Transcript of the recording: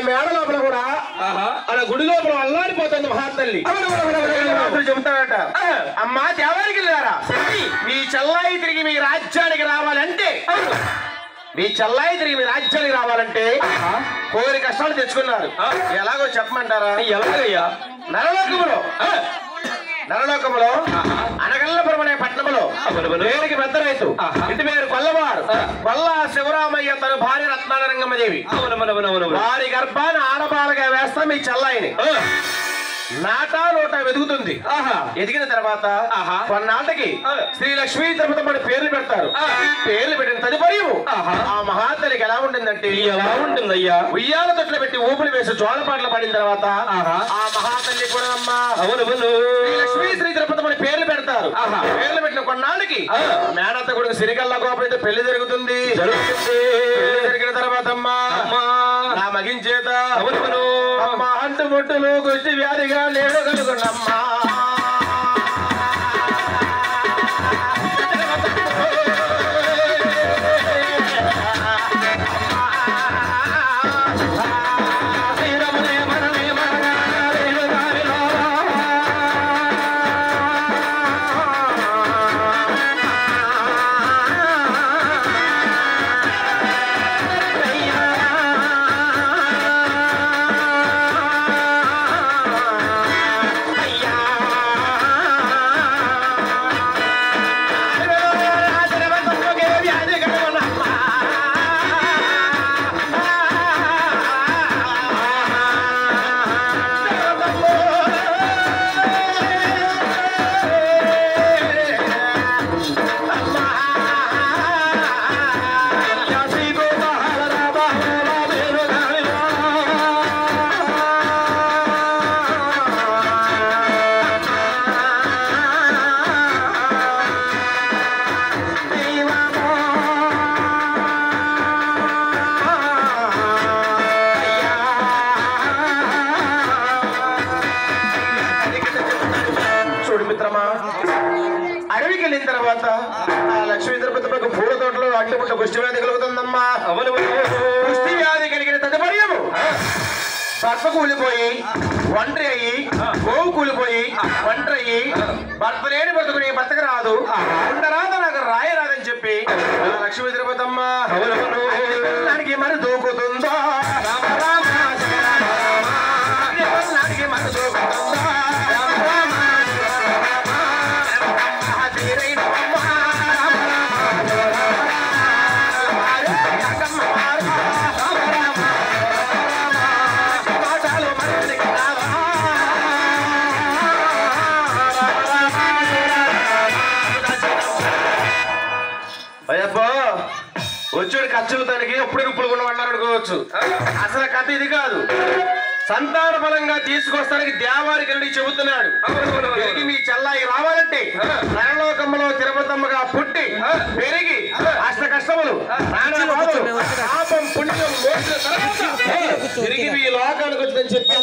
మేడ లోపల కూడా అలా గుడి లోపల అల్లాడిపోతుంది మహాతల్లి. చెబుతాడట, అమ్మా దేవానికి వెళ్ళారా, మీ చెల్లాయి తిరిగి మీ రాజ్యానికి రావాలంటే కోరి కష్టాలు తెచ్చుకున్నారు. ఎలాగో చెప్పమంటారా? ఎలాగయ్యా? నరలోకములో అనగల్లపురం అనే పట్టణంలో పేరుకి పెద్ద రైతు, ఇంటి పేరు కొల్లవారు కొల్లా శివరామయ్య తన భార్య రత్నారంగమ్మదేవి. వారి గర్భాన్ని ఆడబాలగా వేస్తా మీ చెల్లాయిని నాటా నోటా వెతుకుతుంది. ఎదిగిన తర్వాత కొన్నాళ్ళకి శ్రీ లక్ష్మీ తిరుపతి పేర్లు పెడతారు. పేర్లు పెట్టిన తదుపరి ఆ మహాతల్లికి ఎలా ఉంటుందంటే, ఎలా ఉంటుందయ్యా, ఉయ్యాల తొట్లు పెట్టి ఊపులు వేసి జోలపాట్లు పడిన తర్వాత ఆ మహాతల్లి కూడా అమ్మా లక్ష్మీ శ్రీ తిరుపతి పేర్లు పెడతారు. పేర్లు పెట్టిన కొన్నాళ్ళకి మేనత్త కొడుకు సిరిగల్ల గోపైతే పెళ్లి జరుగుతుంది. జరిగిన తర్వాత అమ్మా నా మగించేత అమ్మా అంటుముట్టులు గుష్టి వ్యాధిగా లేడు కలుగునమ్మా. అడవికి వెళ్ళిన తర్వాత ఆ లక్ష్మీ తిరుపతి పూల తోటలో అడ్డుపుట్ట కుష్టి వ్యాధి కలుగుతుందమ్మా. కుష్టి వ్యాధి కలిగిన తదుపరి భర్త కూలిపోయి ఒంటరి అయ్యి, గోవు కూలిపోయి ఒంటరి అయ్యి, భర్త లేని బతుకుని బతక రాదు, ఉండరాదు నాకు రాయరాదని చెప్పి లక్ష్మీ తిరుపతమ్మ దానికి మరి దూకుతుందో దానికి మరి దూకుతుందో వచ్చాడు ఖర్చుతానికి ఎప్పుడు ఇప్పుడు కొనమన్నారు అనుకోవచ్చు. అసలు కథ ఇది కాదు. సంతాన బలంగా తీసుకొస్తానికి దేవారికి నుండి చెబుతున్నాడు. మీ చెల్లాయి రావాలంటే నరలోకంలో తిరుపతమ్మగా పుట్టి పెరిగి అష్ట కష్టములు పాపం పుణ్యం తిరిగి మీ లోకానికి వచ్చిందని చెప్పి